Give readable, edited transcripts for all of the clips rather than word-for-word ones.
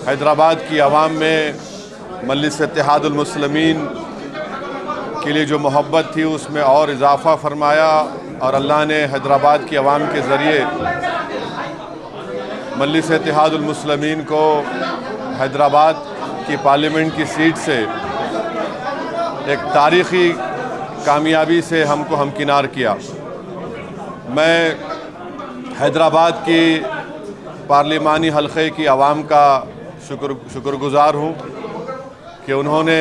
हैदराबाद की आवाम में मजलिस इत्तेहादुल मुस्लिमीन के लिए जो मोहब्बत थी उसमें और इजाफ़ा फरमाया और अल्लाह ने हैदराबाद की आवाम के ज़रिए मजलिस इत्तेहादुल मुस्लिमीन को हैदराबाद की पार्लियामेंट की सीट से एक तारीख़ी कामयाबी से हमको हमकिनार किया। मैं हैदराबाद की पार्लिमानी हल्के की आवाम का शुक्रगुज़ार हूँ कि उन्होंने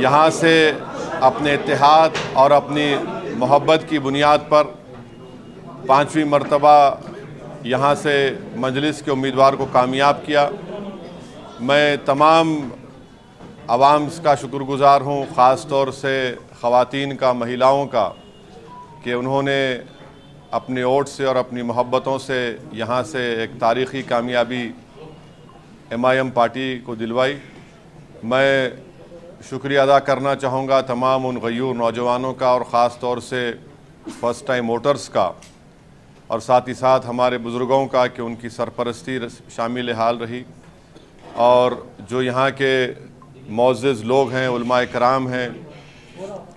यहाँ से अपने इत्तेहाद और अपनी मोहब्बत की बुनियाद पर 5वीं मरतबा यहाँ से मजलिस के उम्मीदवार को कामयाब किया। मैं तमाम आवाम का शुक्रगुज़ार हूँ, ख़ास तौर से ख़वातीन का, महिलाओं का, कि उन्होंने अपने वोट से और अपनी मोहब्बतों से यहाँ से एक तारीख़ी कामयाबी MIM पार्टी को दिलवाई। मैं शुक्रिया अदा करना चाहूँगा तमाम उन गयूर नौजवानों का और ख़ास तौर से फ़र्स्ट टाइम वोटर्स का और साथ ही साथ हमारे बुज़ुर्गों का कि उनकी सरपरस्ती शामिल हाल रही। और जो यहाँ के मुअज़्ज़िज़ लोग हैं, उलमा इकराम हैं,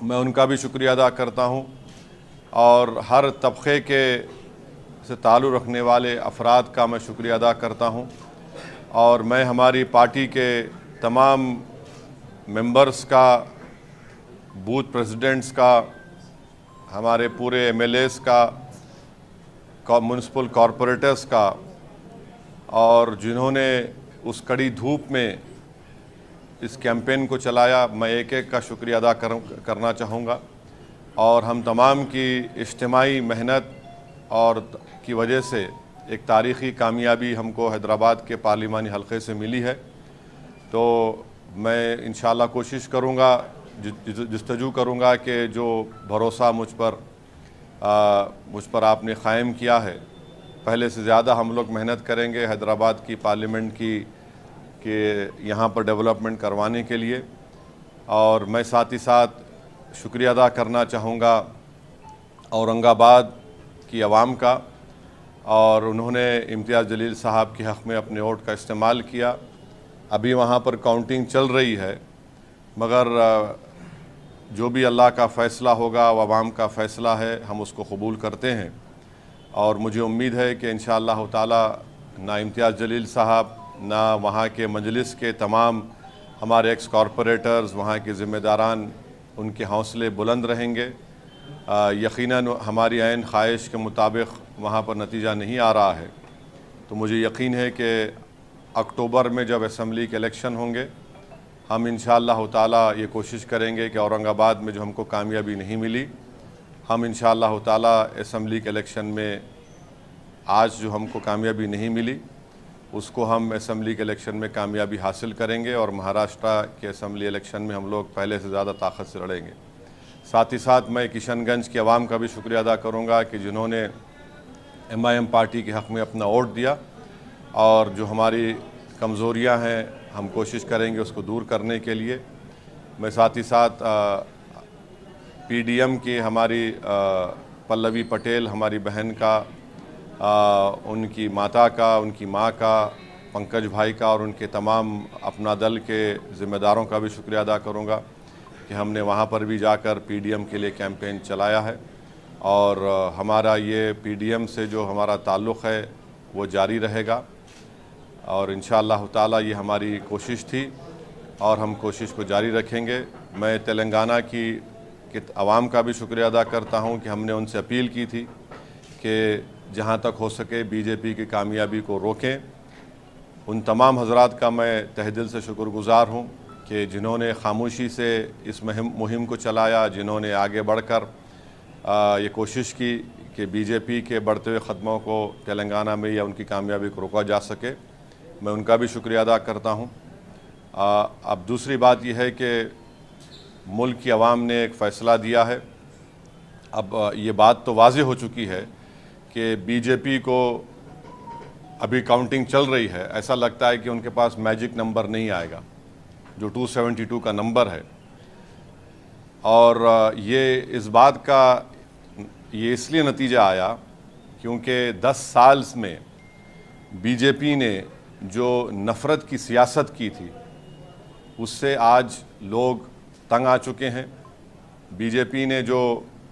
मैं उनका भी शुक्रिया अदा करता हूँ और हर तबक़े के से ताल्लुक़ रखने वाले अफराद का मैं शुक्रिया अदा करता हूँ। और मैं हमारी पार्टी के तमाम मेंबर्स का, बूथ प्रेसिडेंट्स का, हमारे पूरे MLAs का, म्युनिसिपल कॉरपोरेटर्स का, और जिन्होंने उस कड़ी धूप में इस कैंपेन को चलाया, मैं एक एक का शुक्रिया अदा करना चाहूँगा। और हम तमाम की इज्तिमाई मेहनत और की वजह से एक तारीख़ी कामयाबी हमको हैदराबाद के पार्लिमानी हल्के से मिली है। तो मैं इंशाअल्लाह कोशिश करूँगा, जस्तजू करूँगा कि जो भरोसा मुझ पर आपने क़ायम किया है, पहले से ज़्यादा हम लोग मेहनत करेंगे हैदराबाद की पार्लियामेंट के यहाँ पर डेवलपमेंट करवाने के लिए। और मैं साथ ही साथ शुक्रिया अदा करना चाहूँगा औरंगाबाद की आवाम का, और उन्होंने इम्तियाज़ जलील साहब के हक़ में अपने वोट का इस्तेमाल किया। अभी वहाँ पर काउंटिंग चल रही है, मगर जो भी अल्लाह का फ़ैसला होगा वो आवाम का फ़ैसला है, हम उसको कबूल करते हैं। और मुझे उम्मीद है कि इंशाअल्लाह ताला ना इम्तियाज़ जलील साहब, ना वहाँ के मजलिस के तमाम हमारे एक्स कॉरपोरेटर्स, वहाँ के ज़िम्मेदारान, उनके हौसले बुलंद रहेंगे। यकीनन हमारी ऐन ख्वाहिश के मुताबिक वहाँ पर नतीजा नहीं आ रहा है, तो मुझे यकीन है कि अक्टूबर में जब असम्बली के इलेक्शन होंगे, हम इंशाअल्लाह ताला ये कोशिश करेंगे कि औरंगाबाद में जो हमको कामयाबी नहीं मिली, हम इंशाअल्लाह ताला असम्बली के इलेक्शन में आज जो हमको कामयाबी नहीं मिली उसको हम असम्बली के इलेक्शन में कामयाबी हासिल करेंगे और महाराष्ट्र के असम्बली इलेक्शन में हम लोग पहले से ज़्यादा ताकत से लड़ेंगे। साथ ही साथ मैं किशनगंज के अवाम का भी शुक्रिया अदा करूँगा कि जिन्होंने MIM पार्टी के हक़ में अपना वोट दिया, और जो हमारी कमज़ोरियां हैं हम कोशिश करेंगे उसको दूर करने के लिए। मैं साथ ही साथ PDM की हमारी पल्लवी पटेल, हमारी बहन का, उनकी माता का, उनकी माँ का, पंकज भाई का और उनके तमाम अपना दल के ज़िम्मेदारों का भी शुक्रिया अदा करूँगा कि हमने वहाँ पर भी जाकर PDM के लिए कैंपेन चलाया है। और हमारा ये PDM से जो हमारा ताल्लुक़ है वो जारी रहेगा, और इंशाअल्लाह ताला ये हमारी कोशिश थी और हम कोशिश को जारी रखेंगे। मैं तेलंगाना की आवाम का भी शुक्रिया अदा करता हूँ कि हमने उनसे अपील की थी कि जहाँ तक हो सके BJP की कामयाबी को रोकें। उन तमाम हजरात का मैं तहे दिल से शुक्रगुज़ार हूँ कि जिन्होंने खामोशी से इस मुहिम को चलाया, जिन्होंने आगे बढ़कर ये कोशिश की कि BJP के बढ़ते हुए ख़दमों को तेलंगाना में या उनकी कामयाबी को रोका जा सके, मैं उनका भी शुक्रिया अदा करता हूँ। अब दूसरी बात यह है कि मुल्क की आवाम ने एक फ़ैसला दिया है। अब ये बात तो वाज़ेह हो चुकी है कि BJP को अभी काउंटिंग चल रही है, ऐसा लगता है कि उनके पास मैजिक नंबर नहीं आएगा जो 272 का नंबर है। और ये इस बात का ये इसलिए नतीजा आया क्योंकि 10 साल में बीजेपी ने जो नफ़रत की सियासत की थी उससे आज लोग तंग आ चुके हैं। बीजेपी ने जो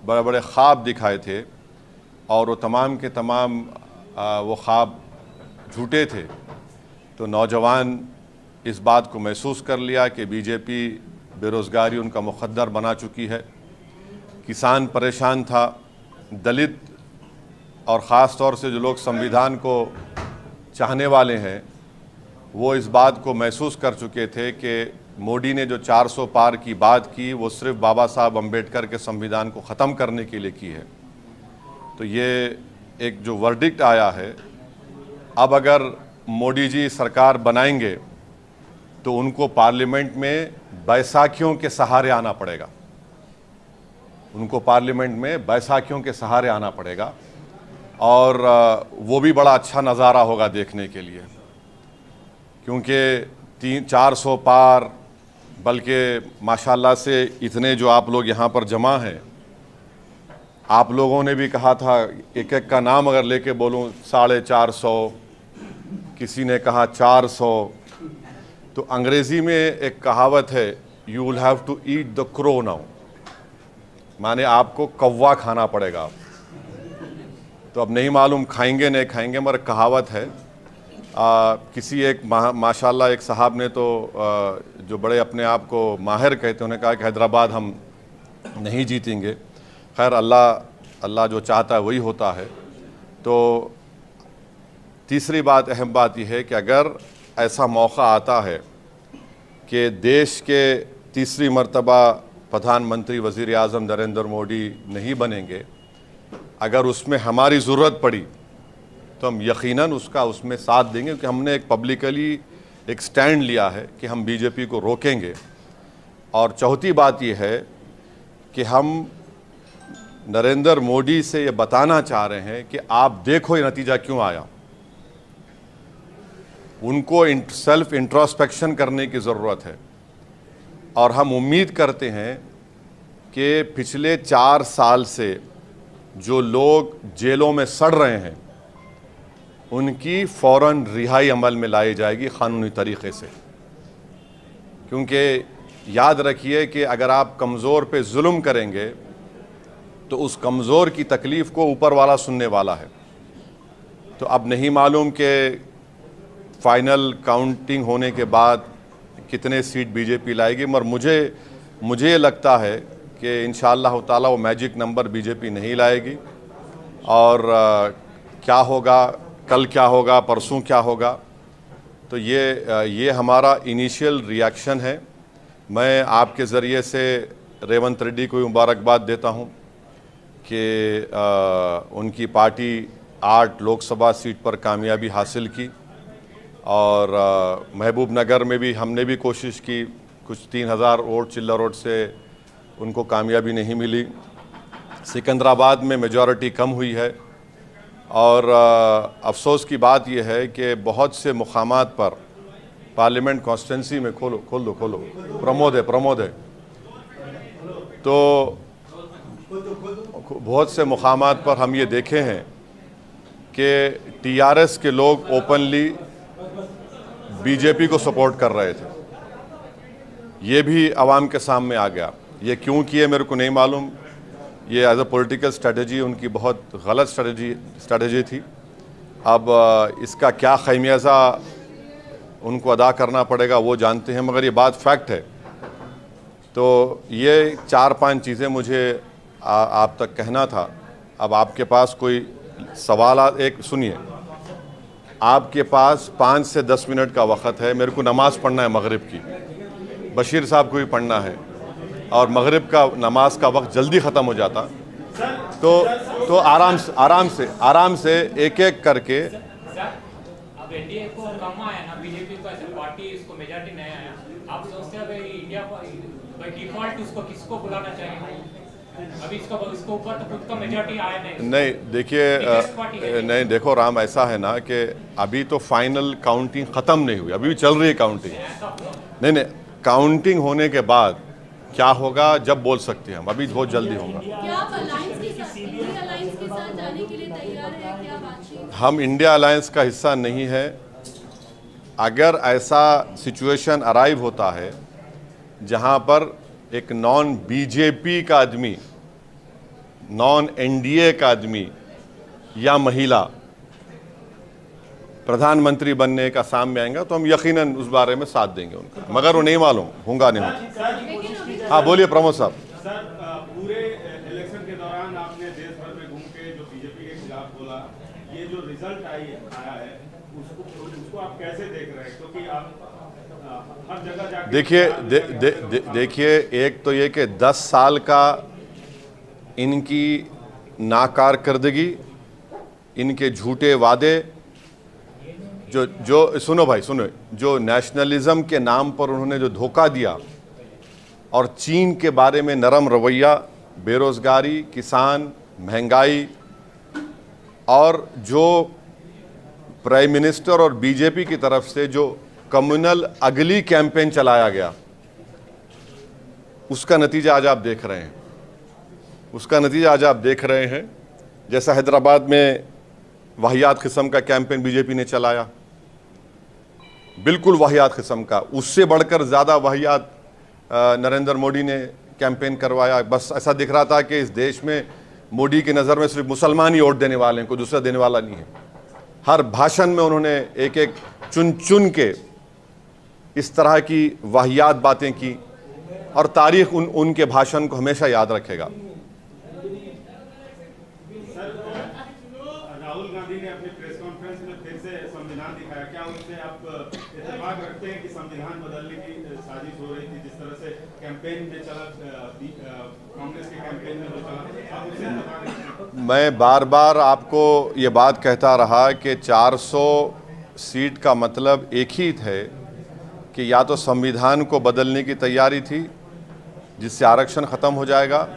बड़े बड़े ख्वाब दिखाए थे और वो तमाम के तमाम वो ख्वाब झूठे थे, तो नौजवान इस बात को महसूस कर लिया कि बीजेपी बेरोज़गारी उनका मुक़द्दर बना चुकी है। किसान परेशान था, दलित और ख़ास तौर से जो लोग संविधान को चाहने वाले हैं वो इस बात को महसूस कर चुके थे कि मोदी ने जो 400 पार की बात की वो सिर्फ बाबा साहब अम्बेडकर के संविधान को ख़त्म करने के लिए की है। तो ये एक जो वर्डिक्ट आया है, अब अगर मोदी जी सरकार बनाएंगे तो उनको पार्लियामेंट में बैसाखियों के सहारे आना पड़ेगा। उनको पार्लियामेंट में बैसाखियों के सहारे आना पड़ेगा और वो भी बड़ा अच्छा नज़ारा होगा देखने के लिए, क्योंकि 300-400 पार, बल्कि माशाल्लाह से इतने जो आप लोग यहाँ पर जमा हैं, आप लोगों ने भी कहा था एक एक का नाम अगर लेके बोलूँ 450, किसी ने कहा 400। तो अंग्रेज़ी में एक कहावत है, you will have to eat the crow now, माने आपको कौवा खाना पड़ेगा। तो अब नहीं मालूम खाएंगे नहीं खाएंगे, मगर कहावत है। किसी एक माशाल्लाह एक साहब ने तो जो बड़े अपने आप को माहिर कहते हैं, उन्होंने कहा कि हैदराबाद हम नहीं जीतेंगे। खैर अल्लाह जो चाहता है वही होता है। तो तीसरी बात, अहम बात यह है कि अगर ऐसा मौका आता है कि देश के तीसरी मर्तबा प्रधानमंत्री वज़ीर आज़म नरेंद्र मोदी नहीं बनेंगे, अगर उसमें हमारी ज़रूरत पड़ी तो हम यकीनन उसमें साथ देंगे, क्योंकि हमने एक पब्लिकली एक स्टैंड लिया है कि हम बीजेपी को रोकेंगे। और चौथी बात यह है कि हम नरेंद्र मोदी से ये बताना चाह रहे हैं कि आप देखो ये नतीजा क्यों आया। उनको सेल्फ इंट्रोस्पेक्शन करने की ज़रूरत है और हम उम्मीद करते हैं कि पिछले 4 साल से जो लोग जेलों में सड़ रहे हैं उनकी फ़ौरन रिहाई अमल में लाई जाएगी क़ानूनी तरीक़े से। क्योंकि याद रखिए कि अगर आप कमज़ोर पे जुल्म करेंगे तो उस कमज़ोर की तकलीफ़ को ऊपर वाला सुनने वाला है। तो अब नहीं मालूम कि फ़ाइनल काउंटिंग होने के बाद कितने सीट बीजेपी लाएगी, मगर मुझे लगता है कि इंशाअल्लाह ताला वो मैजिक नंबर बीजेपी नहीं लाएगी। और क्या होगा, कल क्या होगा, परसों क्या होगा, तो ये हमारा इनिशियल रिएक्शन है। मैं आपके ज़रिए से रेवंत रेड्डी को मुबारकबाद देता हूँ कि उनकी पार्टी 8 लोकसभा सीट पर कामयाबी हासिल की और महबूब नगर में भी हमने भी कोशिश की, कुछ 3000 वोट चिल्लर वोट से उनको कामयाबी नहीं मिली। सिकंदराबाद में मेजॉरिटी कम हुई है और अफसोस की बात यह है कि बहुत से मुकामात पर पार्लियामेंट कॉन्स्टिट्यूंसी में खोल दो प्रमोद है तो बहुत से मुकामात पर हम ये देखे हैं कि टीआरएस के लोग ओपनली बीजेपी को सपोर्ट कर रहे थे। ये भी आवाम के सामने आ गया। ये क्यों किए मेरे को नहीं मालूम। ये एज अ पॉलिटिकल स्ट्रेटजी उनकी बहुत गलत स्ट्रेटजी थी। अब इसका क्या खमियाजा उनको अदा करना पड़ेगा वो जानते हैं, मगर ये बात फैक्ट है। तो ये 4-5 चीज़ें मुझे आप तक कहना था। अब आपके पास कोई सवाल एक सुनिए, आपके पास 5 से 10 मिनट का वक़्त है। मेरे को नमाज़ पढ़ना है मगरिब की, बशीर साहब को भी पढ़ना है और मगरिब का नमाज का वक्त जल्दी ख़त्म हो जाता। तो आराम से एक एक करके। अब एनडीए को कम आया ना, बीजेपी को ऐसे पार्टी इसको मेजॉरिटी नहीं आया, आप सोचते हैं इंडिया बाय डिफॉल्ट उसको किसको बुलाना चाहिए? अभी इसको ऊपर तो खुद का मेजॉरिटी आया नहीं। देखिए नहीं, देखो राम, ऐसा है ना कि अभी तो फाइनल काउंटिंग ख़त्म नहीं हुई, अभी भी चल रही है काउंटिंग। नहीं, काउंटिंग होने के बाद क्या होगा जब बोल सकते हैं हम, अभी बहुत जल्दी होगा। हम इंडिया अलायंस का हिस्सा नहीं है। अगर ऐसा सिचुएशन अराइव होता है जहां पर एक नॉन बीजेपी का आदमी, नॉन एनडीए का आदमी या महिला प्रधानमंत्री बनने का सामने आएगा तो हम यकीनन उस बारे में साथ देंगे उनका, मगर वो नहीं मालूम होगा नहीं होगा। हाँ बोलिए प्रमोद साहब। सर, पूरे इलेक्शन के दौरान आपने देश भर में घूम के जो बीजेपी के खिलाफ बोला, ये जो रिजल्ट आया है उसको आप कैसे देख रहे हैं? क्योंकि आप हर जगह जाके देखिए एक तो ये कि 10 साल का इनकी नाकारकर्दगी, इनके झूठे वादे, जो सुनो भाई सुनो, जो नेशनलिज्म के नाम पर उन्होंने जो धोखा दिया और चीन के बारे में नरम रवैया, बेरोजगारी, किसान, महंगाई, और जो प्राइम मिनिस्टर और बीजेपी की तरफ से जो कम्युनल अगली कैंपेन चलाया गया, उसका नतीजा आज आप देख रहे हैं। उसका नतीजा आज आप देख रहे हैं। जैसा हैदराबाद में वाहियात किस्म का कैंपेन बीजेपी ने चलाया, बिल्कुल वाहियात किस्म का, उससे बढ़कर ज़्यादा वाहियात नरेंद्र मोदी ने कैंपेन करवाया। बस ऐसा दिख रहा था कि इस देश में मोदी की नज़र में सिर्फ मुसलमान ही वोट देने वाले हैं, कोई दूसरा देने वाला नहीं है। हर भाषण में उन्होंने एक एक चुन चुन के इस तरह की वाहियात बातें की, और तारीख उनके भाषण को हमेशा याद रखेगा। राहुल गांधी ने अपनी प्रेस कॉन्फ्रेंस में फिर से संविधान दिखाया, क्या उससे आप इत्तेफाक रखते हैं कि संविधान बदलने की साजिश हो रही थी? जिस तरह से कैंपेन में चला, कांग्रेस के कैंपेन में जो चला, आप उससे इत्तेफाक रखते हैं? मैं बार बार आपको ये बात कहता रहा कि 400 सीट का मतलब एक ही है कि या तो संविधान को बदलने की तैयारी थी जिससे आरक्षण ख़त्म हो जाएगा,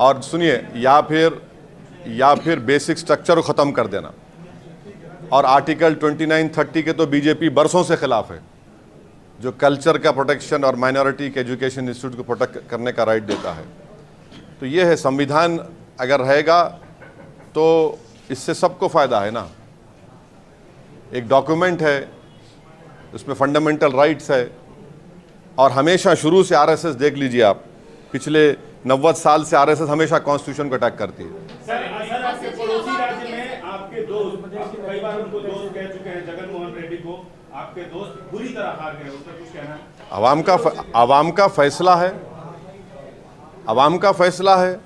और सुनिए, या फिर बेसिक स्ट्रक्चर को ख़त्म कर देना। और आर्टिकल 29-30 के तो बीजेपी बरसों से खिलाफ है, जो कल्चर का प्रोटेक्शन और माइनॉरिटी के एजुकेशन इंस्टीट्यूट को प्रोटेक्ट करने का राइट देता है। तो ये है, संविधान अगर रहेगा तो इससे सबको फ़ायदा है ना। एक डॉक्यूमेंट है, उसमें फंडामेंटल राइट्स है, और हमेशा शुरू से आरएसएस देख लीजिए आप, पिछले 90 साल से आरएसएस हमेशा कॉन्स्टिट्यूशन को अटैक करती है। सर, आपके पड़ोसी राज्य में आपके दोस्त, कई बार उनको दोस्त कह चुके हैं, जगन मोहन रेड्डी को आपके दोस्त बुरी तरह हार गए, उस पर कुछ कहना है? अवाम का फैसला है, अवाम का फैसला है,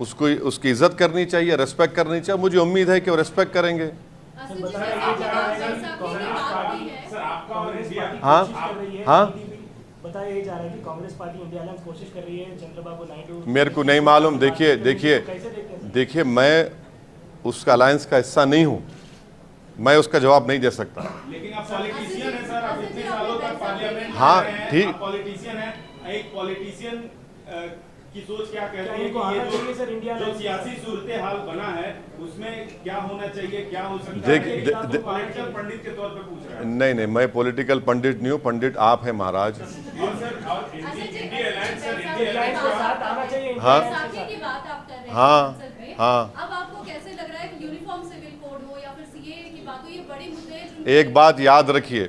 उसको उसकी इज्जत करनी चाहिए, रेस्पेक्ट करनी चाहिए। मुझे उम्मीद है कि वो रेस्पेक्ट करेंगे। हाँ हाँ, बताया जा रहा है कि कांग्रेस पार्टी इंडिया अलायंस कोशिश कर रही है, चंद्रबाबू नायडू। मेरे को नहीं मालूम। देखिए मैं उसका अलायंस का हिस्सा नहीं हूँ, मैं उसका जवाब नहीं दे सकता। लेकिन आप पॉलिटिशियन हैं सर, आप इतने सालों तक पार्लियामेंट में हाँ, रहे हैं, ठीक। आप पॉलिटिशियन हैं। एक पॉलिटिशियन की सोच क्या कहती है इनको आना चाहिए सर, कि इंडिया जो सियासी सूरत हाल बना है उसमें क्या होना चाहिए, क्या हो सकता है? पॉलिटिकल पंडित के तौर पे पूछ रहा है। नहीं, मैं पॉलिटिकल पंडित नहीं हूँ, पंडित आप हैं महाराज। और सर, और India alliance, sir, India alliance के साथ आना चाहिए। हाँ की बात आप कर रहे हैं हाँ संसद में। हाँ। अब आपको कैसे लग रहा है कि यूनिफॉर्म सिविल कोड हो या फिर सीए की बात हो, ये बड़े मुद्दे हैं जो एक बात याद रखिए,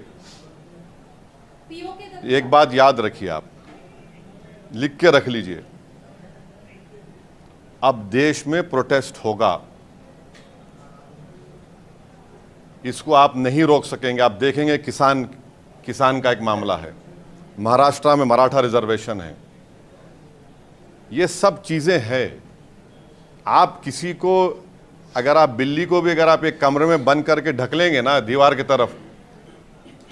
पीओके तक एक बात याद रखिए, आप लिख के रख लीजिए। अब देश में प्रोटेस्ट होगा, इसको आप नहीं रोक सकेंगे। आप देखेंगे किसान का एक मामला है, महाराष्ट्र में मराठा रिजर्वेशन है, ये सब चीज़ें हैं। आप किसी को, अगर आप बिल्ली को भी अगर आप एक कमरे में बंद करके ढक लेंगे ना दीवार की तरफ,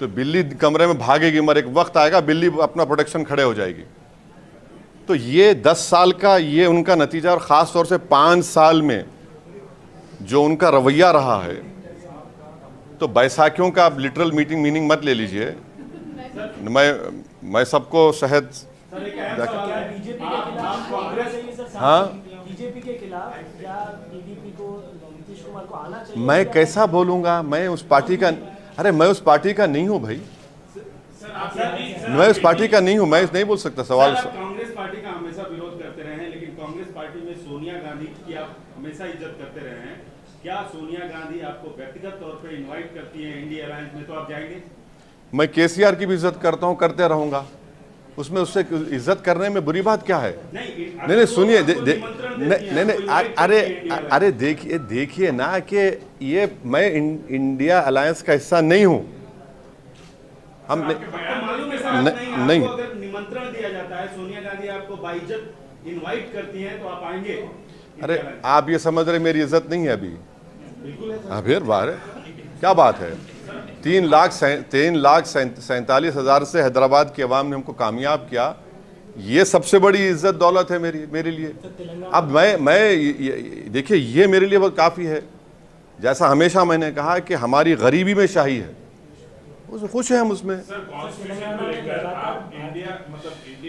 तो बिल्ली कमरे में भागेगी, मगर एक वक्त आएगा बिल्ली अपना प्रोटेक्शन खड़े हो जाएगी। तो ये 10 साल का ये उनका नतीजा, और ख़ास तौर से 5 साल में जो उनका रवैया रहा है, तो बैसाखियों का आप लिटरल मीनिंग मत ले लीजिए। मैं सबको शहद बीजेपी के खिलाफ या टीडीपी को, नीतीश कुमार को आना चाहिए? मैं कैसा बोलूँगा? मैं उस पार्टी का, अरे मैं उस पार्टी का नहीं हूँ भाई, मैं उस पार्टी का नहीं हूँ, मैं नहीं बोल सकता। सवाल कांग्रेस पार्टी का हमेशा विरोध करते रहे हैं, लेकिन कांग्रेस पार्टी में सोनिया गांधी की आप हमेशा इज्जत करते रहे हैं। क्या सोनिया गांधी आपको व्यक्तिगत तौर पे इनवाइट करती है इंडिया अलायंस में, तो आप जाएंगे? मैं केसीआर की भी इज्जत करता हूँ, करते रहूँगा। उसमें उससे इज्जत करने में बुरी बात क्या है? नहीं सुनिए, अरे देखिए ना कि ये मैं इंडिया अलायंस का हिस्सा नहीं हूँ। हम नहीं, अगर निमंत्रण दिया जाता है, सोनिया गांधी आपको बाइज्जत इनवाइट करती हैं, तो आप आएंगे? अरे आप ये समझ रहे मेरी इज्जत नहीं है अभी? बिल्कुल है हाँ, फिर बाहर क्या बात है? 3,47,000 से हैदराबाद की आवाम ने हमको कामयाब किया, ये सबसे बड़ी इज्जत दौलत है मेरे लिए। अब मैं देखिए, ये मेरे लिए बहुत काफ़ी है। जैसा हमेशा मैंने कहा कि हमारी गरीबी में शाही है, उसमें खुश है हम उसमें। सर, कॉन्स्टिट्यूशन को लेकर आप इंडिया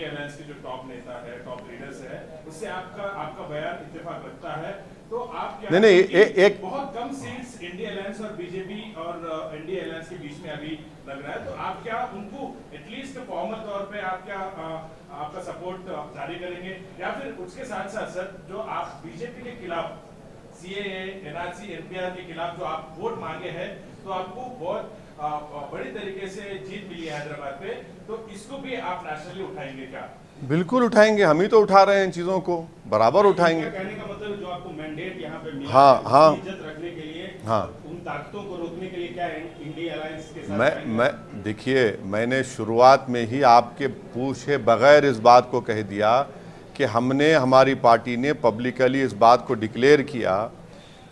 अलायंस के जो टॉप नेता है, टॉप लीडर्स है, उससे आपका बयान इत्तेफाक रखता है, तो आप क्या नहीं एक बहुत कम सीट्स इंडिया अलायंस और बीजेपी और इंडिया अलायंस के बीच में अभी लग रहा है, तो आप क्या उनको एटलीस्ट फॉर्मल तौर पे आप क्या आपका सपोर्ट जारी करेंगे, या फिर उसके साथ साथ सर जो आप बीजेपी के खिलाफ सीएए, एनआरसी, एनपीआर के खिलाफ जो आप वोट मांगे हैं, तो आपको बहुत बड़ी तरीके से जीत मिली है हैदराबाद पे, तो इसको भी आप नेशनली उठाएंगे क्या? बिल्कुल उठाएंगे, हम ही तो उठा रहे हैं इन चीज़ों को, बराबर उठाएंगे। कहने का मतलब जो आपको मैंडेट यहाँ पे मिला हाँ, इज्जत रखने के लिए, हाँ, उन ताकतों को रोकने के लिए क्या इंडिया अलायंस के साथ मैं देखिए, मैंने शुरुआत में ही आपके पूछे बगैर इस बात को कह दिया कि हमने, हमारी पार्टी ने पब्लिकली इस बात को डिक्लेयर किया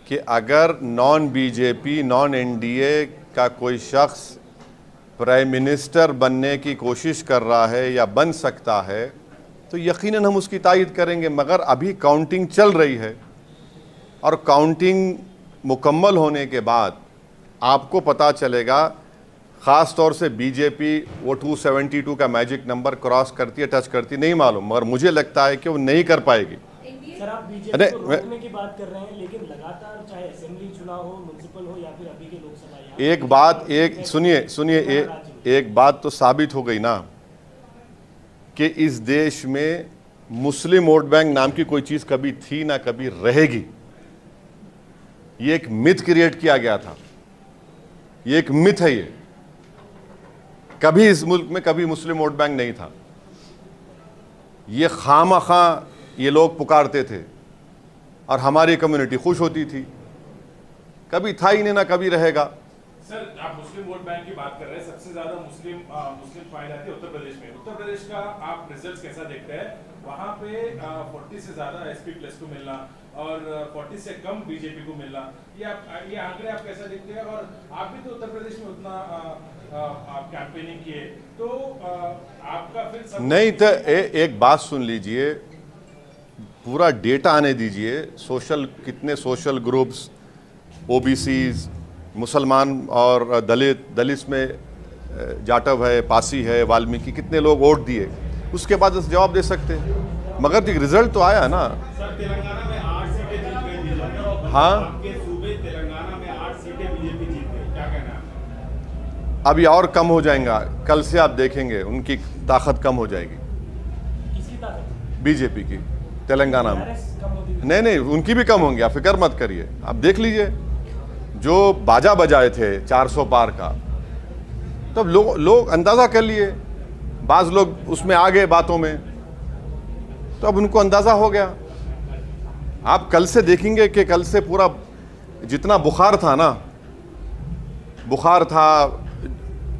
कि अगर नॉन बीजेपी, नॉन एनडीए का कोई शख्स प्राइम मिनिस्टर बनने की कोशिश कर रहा है या बन सकता है, तो यकीनन हम उसकी तायद करेंगे। मगर अभी काउंटिंग चल रही है, और काउंटिंग मुकम्मल होने के बाद आपको पता चलेगा। ख़ास तौर से बीजेपी वो 272 का मैजिक नंबर क्रॉस करती है, टच करती, नहीं मालूम, मगर मुझे लगता है कि वो नहीं कर पाएगी। सर, आप बीजेपी को रोकने की बात कर रहे हैं, लेकिन लगातार चाहे असेंबली चुनाव हो, म्युनिसिपल हो, या फिर अभी के लोकसभा, एक बात तो साबित हो गई ना कि इस देश में मुस्लिम वोट बैंक नाम की कोई चीज़ कभी थी ना कभी रहेगी। ये एक मिथ क्रिएट किया गया था, ये एक मिथ है। ये कभी इस मुल्क में कभी मुस्लिम वोट बैंक नहीं था। ये खामखा ये लोग पुकारते थे और हमारी कम्युनिटी खुश होती थी। कभी था ही नहीं, ना कभी रहेगा। सर, आप मुस्लिम वोट बैंक की बात कर रहे हैं, सबसे ज्यादा मुस्लिम पाए जाते हैं उत्तर प्रदेश में। उत्तर प्रदेश का आप रिजल्ट कैसा देखते हैं? वहाँ पे 40 से ज्यादा एसपी प्लस को मिलना और 40 से कम बीजेपी को मिलना, ये आंकड़े आप कैसा देखते हैं? और आप भी तो उत्तर प्रदेश में उतना आप कैंपेनिंग किए, तो आपका फिर नहीं तो एक बात सुन लीजिए, पूरा डेटा आने दीजिए। कितने सोशल ग्रुप्स, ओबीसीज, मुसलमान और दलित में जाटव है, पासी है, वाल्मीकि, कितने लोग वोट दिए, उसके बाद उस जवाब दे सकते हैं। मगर रिजल्ट तो आया ना। सर, तेलंगाना में 8 सीटें जीत गई। हाँ, आपके सूबे तेलंगाना में 8 सीटें बीजेपी जीत गई, क्या कहना है? अभी और कम हो जाएगा, कल से आप देखेंगे उनकी ताकत कम हो जाएगी। किसकी ताकत? बीजेपी की तेलंगाना में। नहीं, उनकी भी कम होंगी, आप फिक्र मत करिए। आप देख लीजिए, जो बाजा बजाए थे 400 पार का, तब लोग अंदाज़ा कर लिए। बाज़ लोग उसमें आ गए बातों में, तो अब उनको अंदाज़ा हो गया। आप कल से देखेंगे कि कल से पूरा जितना बुखार था ना, बुखार था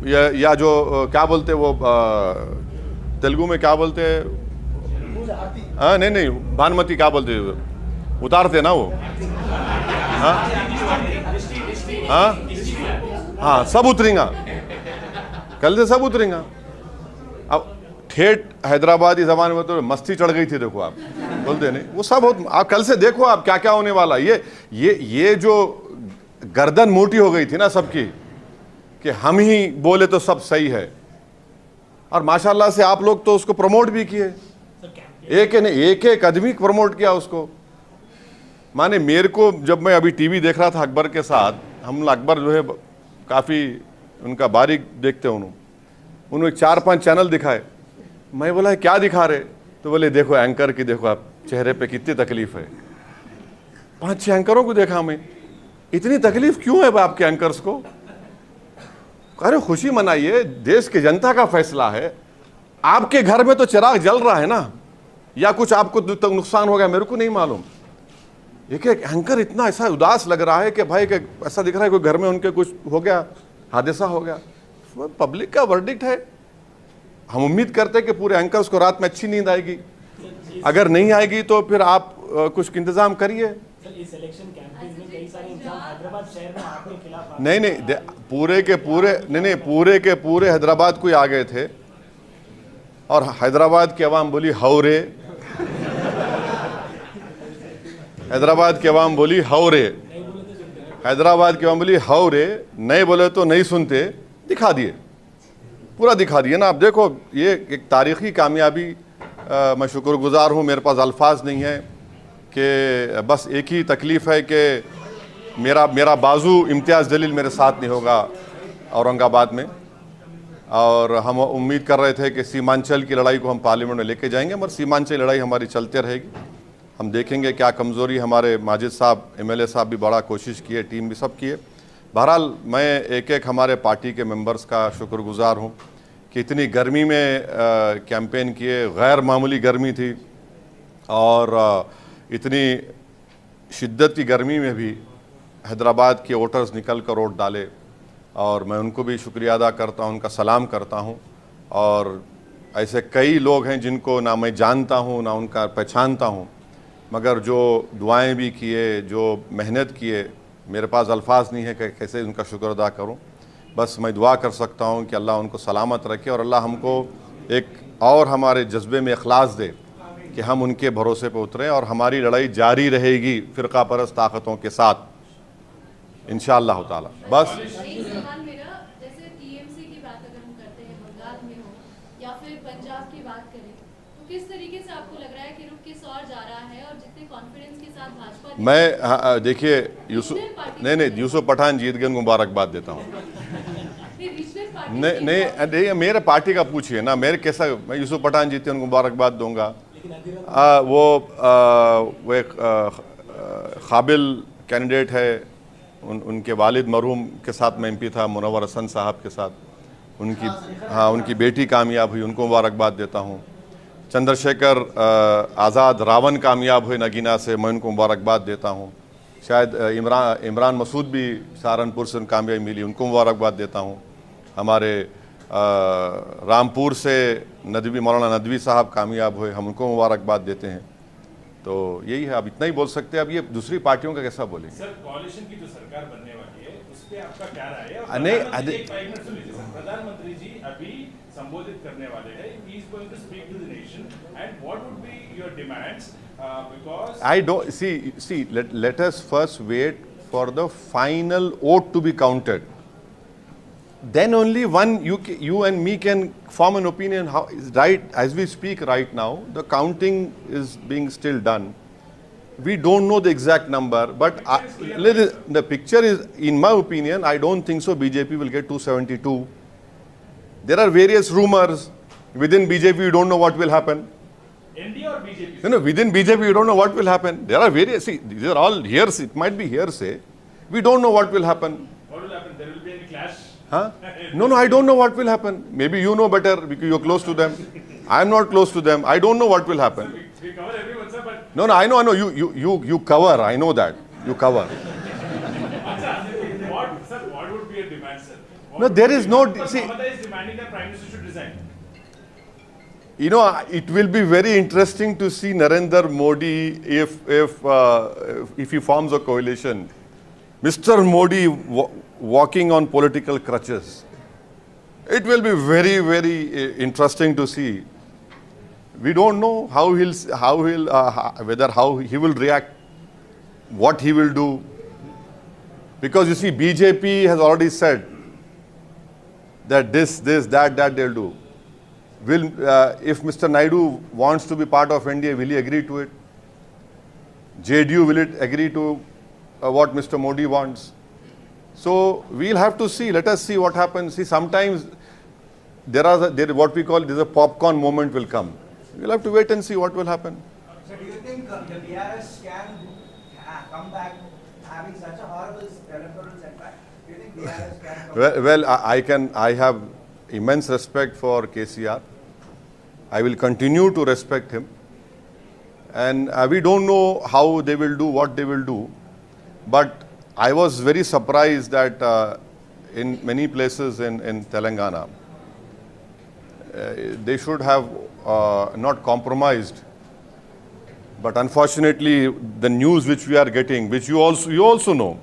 या जो क्या बोलते वो तेलुगु में क्या बोलते हैं, हाँ नहीं भानुमति क्या बोलते उतारते ना वो, हाँ सब उतरेगा, कल से सब उतरेगा। अब ठेठ हैदराबादी जबान में तो मस्ती चढ़ गई थी, देखो आप बोलते नहीं, वो सब आप कल से देखो आप क्या क्या होने वाला। ये जो गर्दन मोटी हो गई थी ना सबकी कि हम ही बोले तो सब सही है, और माशाल्लाह से आप लोग तो उसको प्रमोट भी किए, एक आदमी प्रमोट किया उसको। माने मेरे को, जब मैं अभी टीवी देख रहा था अकबर के साथ, हम अकबर जो है काफ़ी उनका बारीक देखते हैं, उन्होंने 4-5 चैनल दिखाए। मैं बोला क्या दिखा रहे, तो बोले देखो एंकर की, देखो आप चेहरे पे कितनी तकलीफ है। 5-6 एंकरों को देखा मैं, इतनी तकलीफ क्यों है आपके एंकर्स को? अरे खुशी मनाइए, देश की जनता का फैसला है। आपके घर में तो चिराग जल रहा है ना, या कुछ आपको तो नुकसान हो गया, मेरे को नहीं मालूम। एक एक एंकर इतना ऐसा उदास लग रहा है कि भाई कि ऐसा दिख रहा है कोई घर में उनके कुछ हो गया, हादसा हो गया। पब्लिक का वर्डिक्ट है। हम उम्मीद करते हैं कि पूरे एंकर्स को रात में अच्छी नींद आएगी। अगर नहीं आएगी तो फिर आप कुछ इंतजाम करिए। इस इलेक्शन कैंपेन में कई सारे इंतजाम हैदराबाद शहर में आपके खिलाफ नहीं, पूरे के पूरे हैदराबाद को ही आ गए थे और हैदराबाद की आवाम बोली हौरे, हैदराबाद की आवाम बोली हौरे, हैदराबाद की आवाम बोली हौरे, नहीं बोले तो नहीं सुनते। दिखा दिए, पूरा दिखा दिए ना। आप देखो, ये एक तारीखी कामयाबी। मैं शुक्रगुजार हूँ, मेरे पास अल्फाज नहीं है कि बस एक ही तकलीफ़ है कि मेरा बाजू इम्तियाज़ जलील मेरे साथ नहीं होगा औरंगाबाद में, और हम उम्मीद कर रहे थे कि सीमांचल की लड़ाई को हम पार्लियामेंट में लेके जाएंगे, मगर सीमांचल लड़ाई हमारी चलते रहेगी। हम देखेंगे क्या कमज़ोरी। हमारे माजिद साहब MLA साहब भी बड़ा कोशिश किए, टीम भी सब किए। बहरहाल मैं एक हमारे पार्टी के मेंबर्स का शुक्रगुजार हूँ कि इतनी गर्मी में कैंपेन किए, गैर मामूली गर्मी थी, और इतनी शिद्दत की गर्मी में भी हैदराबाद के वोटर्स निकल कर वोट डाले, और मैं उनको भी शुक्रिया अदा करता हूँ, उनका सलाम करता हूँ। और ऐसे कई लोग हैं जिनको ना मैं जानता हूँ ना उनका पहचानता हूँ, मगर जो दुआएं भी किए, जो मेहनत किए, मेरे पास अल्फाज नहीं है कि कैसे उनका शुक्र अदा करूँ। बस मैं दुआ कर सकता हूँ कि अल्लाह उनको सलामत रखे और अल्लाह हमको एक और हमारे जज्बे में इखलास दे कि हम उनके भरोसे पर उतरें, और हमारी लड़ाई जारी रहेगी फ़िरका परस्त ताकतों के साथ इंशाअल्लाह ताला। बस एक सवाल मेरा, जैसे TMC की बात अगर हम करते हैं, बंगाल में हो या फिर पंजाब की बात करें, तो किस तरीके से आपको लग रहा है कि रुख किस और जा रहा है, और जितने कॉन्फिडेंस के साथ भाजपा मैं देखिए यूसुफ पठान जीत गए, उनको मुबारकबाद देता हूँ। नहीं, मेरे पार्टी का पूछिए ना, मेरे कैसा, मैं यूसुफ पठान जीते उनको मुबारकबाद दूंगा। वो एक काबिल कैंडिडेट है, उनके वालिद मरहूम के साथ मैं MP था, मुनव्वर हसन साहब के साथ, उनकी बेटी कामयाब हुई, उनको मुबारकबाद देता हूँ। चंद्रशेखर आज़ाद रावण कामयाब हुए नगीना से, मैं उनको मुबारकबाद देता हूँ। शायद इमरान मसूद भी सहारनपुर से कामयाबी मिली, उनको मुबारकबाद देता हूँ। हमारे रामपुर से मौलाना नदवी साहब कामयाब हुए, हम उनको मुबारकबाद देते हैं। तो यही है, अब इतना ही बोल सकते हैं। अब ये दूसरी पार्टियों का कैसा बोलेंगे? सर, कोalition की जो सरकार बनने वाली है उस पे आपका क्या राय है? प्रधानमंत्री जी अभी संबोधित करने वाले हैं, he is going to speak to the nation, and what would be your demands? Because I don't see. Let us first wait for the final vote to be counted. Then only you and me can form an opinion. How is right as we speak right now? The counting is being still done. We don't know the exact number, but the picture is, in my opinion, I don't think so. BJP will get 272. There are various rumors within BJP. You don't know what will happen. NDA or BJP? No, within BJP, you don't know what will happen. There are various. See, these are all hearsay. It might be hearsay. We don't know what will happen. What will happen? There will be any clash? Huh? No, I don't know what will happen. Maybe you know better because you're close to them. I am not close to them. I don't know what will happen. We cover everyone, sir, but... No, I know. You cover. I know that. You cover. What would be a demand, sir? No, there is no... See, Mamata is demanding that Prime Minister should resign. You know, it will be very interesting to see Narendra Modi if he forms a coalition. Mr. Modi walking on political crutches. It will be very, very interesting to see. We don't know how he will react, what he will do. Because you see, BJP has already said that this, that they'll do. If Mr. Naidu wants to be part of NDA, will he agree to it? JDU, will it agree to what Mr. Modi wants? So we'll have to see. Let us see what happens. See, sometimes what we call there's a popcorn moment will come. We'll have to wait and see what will happen. So do you think the BRS can come back having such a horrible electoral setback, do you think BRS can? I have immense respect for KCR. I will continue to respect him. And we don't know how they will do, what they will do. But I was very surprised that in many places in Telangana, they should have not compromised. But unfortunately, the news which we are getting, which you also know,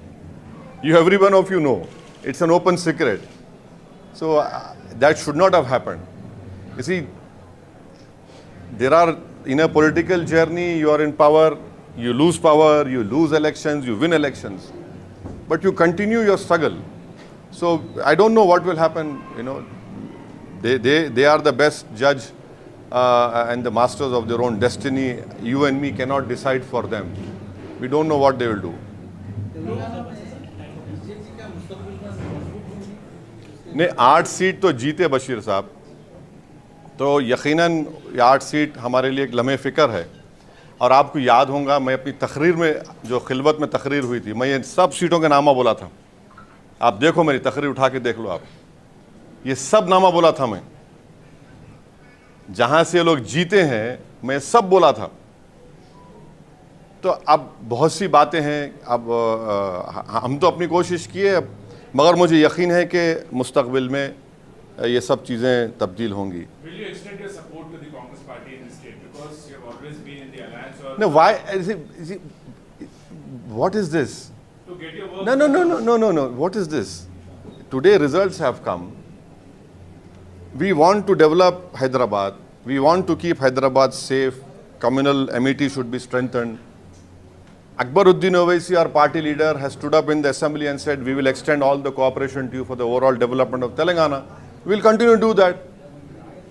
every one of you know, it's an open secret. So that should not have happened. You see, in a political journey, you are in power, you lose elections, you win elections, but you continue your struggle. So I don't know what will happen. You know, they are the best judge and the masters of their own destiny. You and me cannot decide for them. We don't know what they will do. नहीं 8 seat तो जीते बशीर साहब, तो यकीनन ये 8 seat हमारे लिए एक लम्हे फ़िक्र है। और आपको याद होगा, मैं अपनी तकरीर में जो खिलवत में तकरीर हुई थी, मैं ये सब सीटों के नामा बोला था। आप देखो, मेरी तकरीर उठा के देख लो आप, ये सब नामा बोला था मैं। जहाँ से लोग जीते हैं मैं सब बोला था। तो अब बहुत सी बातें हैं, अब हम तो अपनी कोशिश किए, मगर मुझे यकीन है कि मुस्तकबिल में ये सब चीज़ें तब्दील होंगी। No, why? What is this? No. What is this? Today results have come. We want to develop Hyderabad. We want to keep Hyderabad safe. Communal amity should be strengthened. Akbaruddin Owaisi, our party leader, has stood up in the assembly and said, we will extend all the cooperation to you for the overall development of Telangana. We will continue to do that.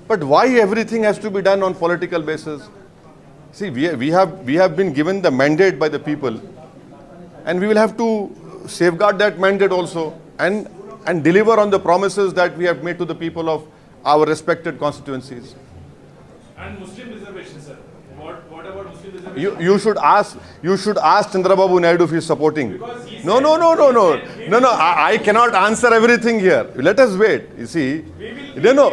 But why everything has to be done on political basis? See, we have been given the mandate by the people, and we will have to safeguard that mandate also and deliver on the promises that we have made to the people of our respected constituencies. And Muslim reservation, sir. What about Muslim reservation? You should ask Chandrababu Naidu if he is supporting. No. I cannot answer everything here. Let us wait. You see, no.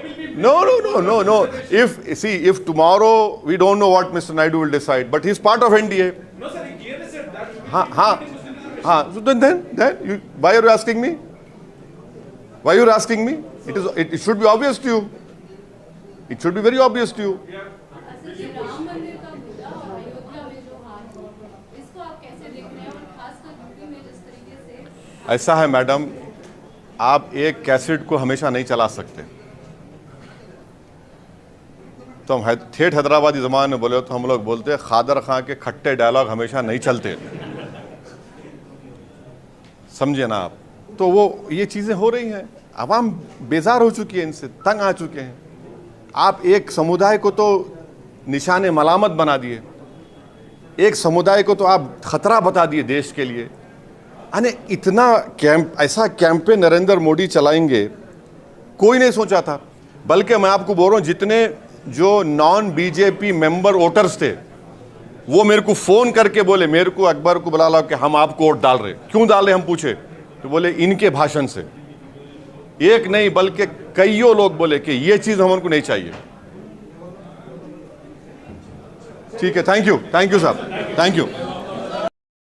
If tomorrow we don't know what Mr. Naidu will decide, but he is part of NDA. No, sir. He clearly said that. So then why are you asking me? Why are you asking me? It should be obvious to you. It should be very obvious to you. Ram मंदिर का मुद्दा और अयोध्या में जो हाल हुआ, इसको आप कैसे देख रहे हैं, और खासकर यूपी में जिस तरीके से? ऐसा है मैडम, आप एक कैसेट को हमेशा नहीं चला सकते। तो हम ठेठ हैदराबादी ज़बान में बोले तो हम लोग बोलते हैं, खादर खां के खट्टे डायलॉग हमेशा नहीं चलते। समझे ना आप? तो वो ये चीज़ें हो रही हैं, आवाम बेजार हो चुकी है, इनसे तंग आ चुके हैं। आप एक समुदाय को तो निशाने मलामत बना दिए, एक समुदाय को तो आप खतरा बता दिए देश के लिए। अने इतना ऐसा कैंपेन नरेंद्र मोदी चलाएंगे, कोई नहीं सोचा था। बल्कि मैं आपको बोल रहा हूँ, जितने जो नॉन बीजेपी मेंबर वोटर्स थे, वो मेरे को फ़ोन करके बोले, मेरे को अकबर को बुला लो कि हम आपको वोट डाल रहे। क्यों डाल रहे हम पूछे, तो बोले इनके भाषण से। एक नहीं बल्कि कईयों लोग बोले कि ये चीज़ हमको नहीं चाहिए। ठीक है, थैंक यू साहब, थैंक यू।